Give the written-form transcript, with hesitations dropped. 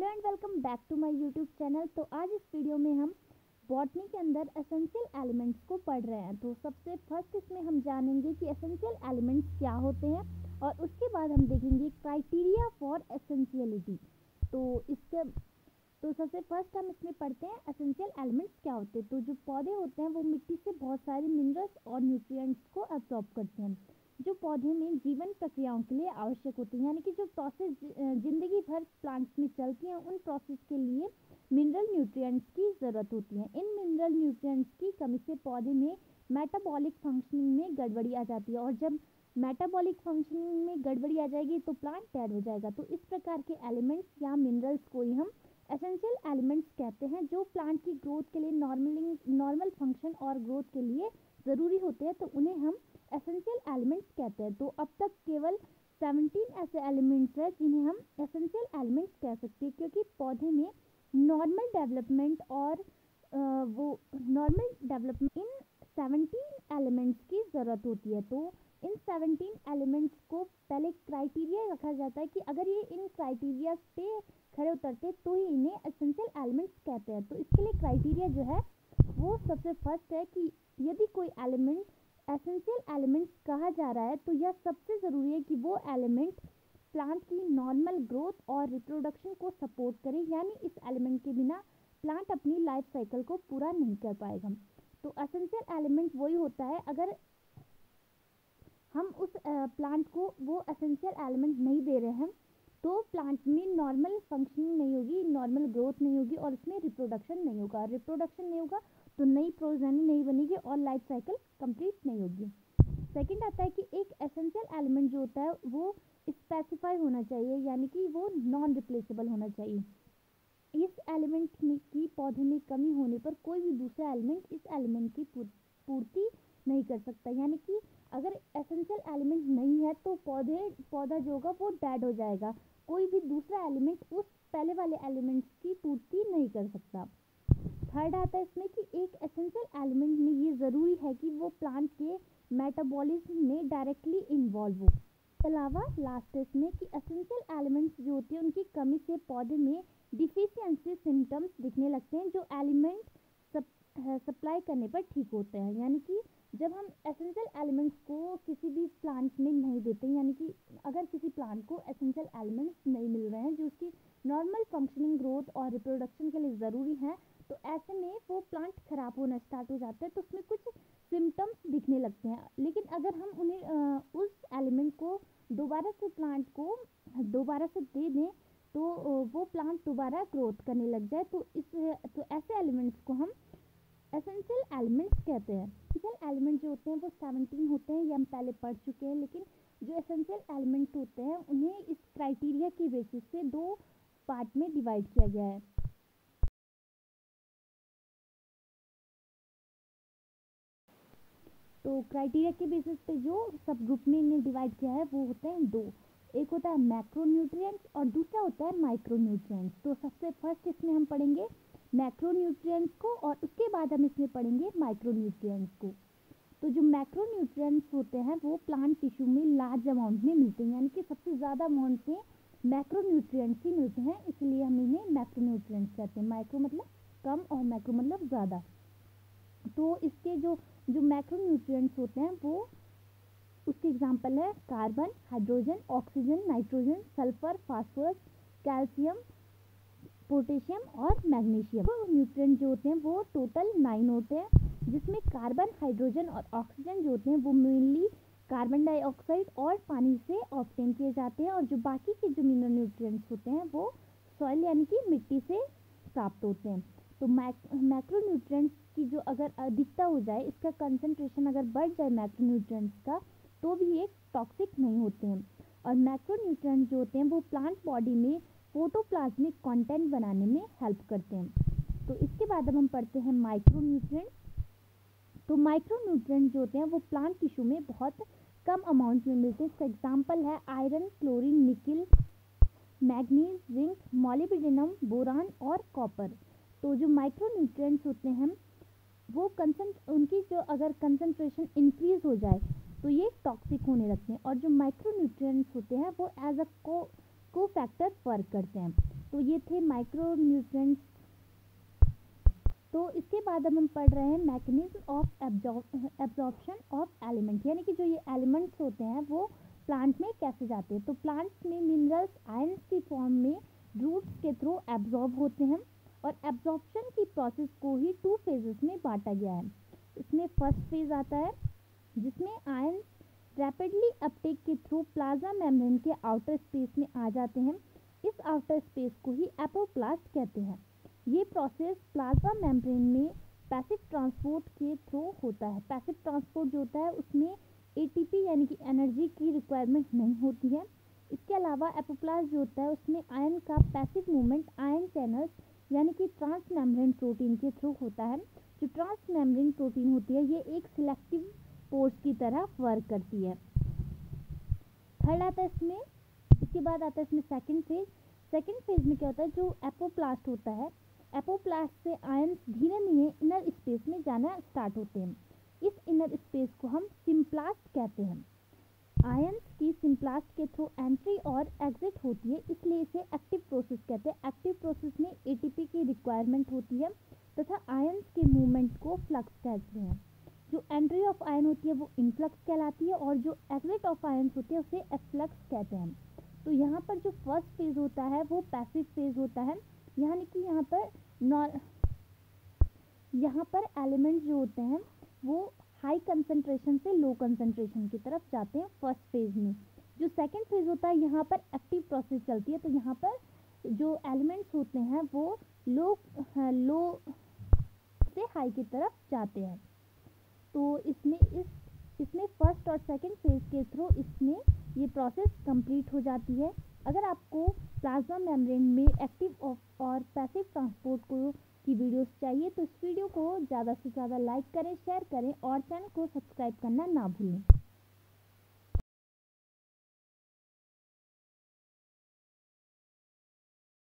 Hello and welcome back to my YouTube channel. तो आज इस वीडियो में हम बॉटनी के अंदर एसेंशियल एलिमेंट्स को पढ़ रहे हैं। तो सबसे फर्स्ट इसमें हम जानेंगे कि एसेंशियल एलिमेंट्स क्या होते हैं और उसके बाद हम देखेंगे क्राइटेरिया फॉर एसेंशियलिटी। तो सबसे फर्स्ट हम इसमें पढ़ते हैं एसेंशियल एलिमेंट्स क्या होते हैं। तो जो पौधे होते हैं वो मिट्टी से बहुत सारे मिनरल्स और न्यूट्रिएंट्स को अब्सॉर्ब करते हैं जो पौधे में जीवन प्रक्रियाओं के लिए आवश्यक होती है। यानी कि जो प्रोसेस जिंदगी भर प्लांट्स में चलती हैं उन प्रोसेस के लिए मिनरल न्यूट्रिएंट्स की ज़रूरत होती है। इन मिनरल न्यूट्रिएंट्स की कमी से पौधे में मेटाबॉलिक फंक्शनिंग में गड़बड़ी आ जाती है और जब मेटाबॉलिक फंक्शनिंग में गड़बड़ी आ जाएगी तो प्लांट डेड हो जाएगा। तो इस प्रकार के एलिमेंट्स या मिनरल्स को ही हम एसेंशियल एलिमेंट्स कहते हैं जो प्लांट की ग्रोथ के लिए नॉर्मल फंक्शन और ग्रोथ के लिए ज़रूरी होते हैं। तो उन्हें हम एसेंशियल एलिमेंट्स कहते हैं। तो अब तक केवल 17 ऐसे एलिमेंट्स हैं जिन्हें हम एसेंशियल एलिमेंट्स कह सकते हैं क्योंकि पौधे में नॉर्मल डेवलपमेंट इन 17 एलिमेंट्स की ज़रूरत होती है। तो इन 17 एलिमेंट्स को पहले क्राइटेरिया रखा जाता है कि अगर ये इन क्राइटेरिया पे खड़े उतरते तो ही इन्हें एसेंशियल एलिमेंट्स कहते हैं। तो इसके लिए क्राइटेरिया जो है वो सबसे फर्स्ट है कि यदि कोई एलिमेंट एसेंशियल एलिमेंट्स कहा जा रहा है तो यह सबसे ज़रूरी है कि वो एलिमेंट प्लांट की नॉर्मल ग्रोथ और रिप्रोडक्शन को सपोर्ट करे। यानी इस एलिमेंट के बिना प्लांट अपनी लाइफ साइकिल को पूरा नहीं कर पाएगा। तो एसेंशियल एलिमेंट वही होता है अगर हम उस प्लांट को वो एसेंशियल एलिमेंट नहीं दे रहे हैं तो प्लांट में नॉर्मल फंक्शनिंग नहीं होगी, नॉर्मल ग्रोथ नहीं होगी और उसमें रिप्रोडक्शन नहीं होगा। रिप्रोडक्शन नहीं होगा तो नई प्रोजेनी नहीं बनेगी और लाइफ साइकिल कंप्लीट नहीं होगी। सेकंड आता है कि एक एसेंशियल एलिमेंट जो होता है वो स्पेसिफाई होना चाहिए, यानी कि वो नॉन रिप्लेसेबल होना चाहिए। इस एलिमेंट की पौधे में कमी होने पर कोई भी दूसरा एलिमेंट इस एलिमेंट की पूर्ति नहीं कर सकता। यानी कि अगर एसेंशियल एलिमेंट नहीं है तो पौधा जो होगा वो डेड हो जाएगा। कोई भी दूसरा एलिमेंट उस पहले वाले एलिमेंट्स की पूर्ति नहीं कर सकता। थर्ड आता है इसमें कि एक एसेंशियल एलिमेंट में ये ज़रूरी है कि वो प्लांट के मेटाबॉलिज्म में डायरेक्टली इन्वॉल्व हो। इसके अलावा लास्ट है इसमें कि एसेंशियल एलिमेंट्स जो होती है उनकी कमी से पौधे में डिफिशियंसी सिम्टम्स दिखने लगते हैं जो एलिमेंट सप्लाई करने पर ठीक होते हैं। यानी कि जब हम एसेंशियल एलिमेंट्स को किसी भी प्लांट में नहीं देते, यानी कि अगर किसी प्लांट को एसेंशियल एलिमेंट्स नहीं मिल रहे हैं जो उसकी नॉर्मल फंक्शनिंग ग्रोथ और रिप्रोडक्शन के लिए ज़रूरी हैं तो ऐसे में वो प्लांट खराब होना स्टार्ट हो जाते हैं। तो उसमें कुछ सिम्टम्स दिखने लगते हैं। लेकिन अगर हम उन्हें उस एलिमेंट को दोबारा से प्लांट को दोबारा से दे दें तो वो प्लांट दोबारा ग्रोथ करने लग जाए तो ऐसे एलिमेंट्स को हम एसेंशियल एलिमेंट्स कहते हैं। एसेंशियल एलिमेंट जो होते हैं वो 17 होते हैं, ये हम पहले पढ़ चुके हैं। लेकिन जो एसेंशियल एलिमेंट होते हैं उन्हें इस क्राइटेरिया की बेसिस पे 2 पार्ट में डिवाइड किया गया है। तो क्राइटेरिया के बेसिस पे जो सब ग्रुप में इन्हें डिवाइड किया है वो होते हैं 2। एक होता है मैक्रोन्यूट्रिएंट्स और दूसरा होता है माइक्रोन्यूट्रिएंट्स। तो सबसे फर्स्ट इसमें हम पढ़ेंगे मैक्रोन्यूट्रिएंट्स को और उसके बाद हम इसमें पढ़ेंगे माइक्रोन्यूट्रिएंट्स को। तो जो मैक्रोन्यूट्रिएंट्स होते हैं वो प्लांट टिश्यू में लार्ज अमाउंट में मिलते हैं, यानी कि सबसे ज़्यादा अमाउंट में मैक्रोन्यूट्रिएंट्स ही मिलते हैं, इसलिए हम इन्हें मैक्रोन्यूट्रिएंट्स कहते हैं। माइक्रो मतलब कम और मैक्रो मतलब ज़्यादा। तो इसके जो मैक्रोन्यूट्रिएंट्स होते हैं वो उसके एग्जांपल है carbon, hydrogen, oxygen, nitrogen, sulphur, phosphorus, calcium, potassium और मैग्नीशियम। तो न्यूट्रिएंट जो होते हैं वो टोटल 9 होते हैं जिसमें कार्बन, हाइड्रोजन और ऑक्सीजन जो होते हैं वो मेनली कार्बन डाइऑक्साइड और पानी से ऑब्टेन किए जाते हैं और जो बाकी के जो मिनरल न्यूट्रिएंट्स होते हैं वो सॉइल यानी कि मिट्टी से प्राप्त होते हैं। तो मैक्रोन्यूट्रिएंट्स की जो अगर अधिकता हो जाए, इसका कंसंट्रेशन अगर बढ़ जाए मैक्रोन्यूट्रिएंट्स का तो भी ये टॉक्सिक नहीं होते हैं। और मैक्रोन्यूट्रिएंट्स जो होते हैं वो प्लांट बॉडी में फोटोप्लाज्मिक कंटेंट बनाने में हेल्प करते हैं। तो इसके बाद अब हम पढ़ते हैं माइक्रोन्यूट्रिएंट्स। तो माइक्रोन्यूट्रिएंट्स जो होते हैं वो प्लांट टिश्यू में बहुत कम अमाउंट में मिलते हैं। इसका एग्जांपल है आयरन, क्लोरीन, निकल, मैग्नीज, जिंक, मॉलिब्डेनम, बोरान और कॉपर। तो जो माइक्रोन्यूट्रिएंट्स होते हैं वो उनकी जो अगर कंसंट्रेशन इंक्रीज हो जाए तो ये टॉक्सिक होने लगते हैं। और जो माइक्रोन्यूट्रिएंट्स होते हैं वो एज अ कोफैक्टर वर्क करते हैं। तो ये थे माइक्रो न्यूट्रिएंट्स। तो इसके बाद अब हम पढ़ रहे हैं mechanism of absorption of element, यानी कि जो ये एलिमेंट्स होते हैं वो प्लांट में कैसे जाते हैं। तो प्लांट्स में मिनरल्स आयंस की फॉर्म में रूट्स के थ्रू एब्जॉर्ब होते हैं और एब्जॉर्प्शन की प्रोसेस को ही 2 फेजेस में बांटा गया है। इसमें फर्स्ट फेज आता है जिसमें आयंस रैपिडली अपटेक के थ्रू प्लाज्मा मेम्ब्रेन के आउटर स्पेस में आ जाते हैं। इस आउटर स्पेस को ही एपोप्लास्ट कहते हैं। ये प्रोसेस प्लाज्मा मेम्ब्रेन में पैसिव ट्रांसपोर्ट के थ्रू होता है। पैसिव ट्रांसपोर्ट जो होता है उसमें एटीपी यानी कि एनर्जी की रिक्वायरमेंट नहीं होती है। इसके अलावा एपोप्लास्ट जो होता है उसमें आयन का पैसिव मूवमेंट आयन चैनल्स यानी कि ट्रांस मेम्ब्रेन प्रोटीन के थ्रू होता है। जो ट्रांस मेम्ब्रेन प्रोटीन होती है ये एक सिलेक्टिव फोर्स की तरह वर्क करती है। थर्ड आता है इसमें, इसके बाद आता है इसमें सेकंड फेज। सेकंड फेज में क्या होता है, जो एपोप्लास्ट होता है, एपोप्लास्ट से आयंस धीरे धीरे इनर स्पेस में जाना स्टार्ट होते हैं। इस इनर स्पेस को हम सिम्प्लास्ट कहते हैं। आयंस की सिम्प्लास्ट के थ्रू एंट्री और एग्जिट होती है, इसलिए इसे एक्टिव प्रोसेस कहते हैं। एक्टिव प्रोसेस में एटीपी की रिक्वायरमेंट होती है तथा आयंस के मूवमेंट को फ्लक्स कहते हैं। जो एंट्री ऑफ आयन होती है वो इनफ्लक्स कहलाती है और जो एग्जिट ऑफ आयंस होती है उसे एफ्लक्स कहते हैं। तो यहाँ पर जो फर्स्ट फेज होता है वो पैसिव फेज होता है, यानी कि यहाँ पर एलिमेंट्स जो होते हैं वो हाई कंसंट्रेशन से लो कंसंट्रेशन की तरफ जाते हैं फर्स्ट फेज में। जो सेकंड फेज होता है यहाँ पर एक्टिव प्रोसेस चलती है, तो यहाँ पर जो एलिमेंट्स होते हैं वो लो से हाई की तरफ जाते हैं। तो इसमें फर्स्ट और सेकंड फेज के थ्रू इसमें ये प्रोसेस कंप्लीट हो जाती है। अगर आपको प्लाज्मा मेम्ब्रेन में एक्टिव और पैसिव ट्रांसपोर्ट की वीडियोस चाहिए तो इस वीडियो को ज़्यादा से ज़्यादा लाइक करें, शेयर करें और चैनल को सब्सक्राइब करना ना भूलें।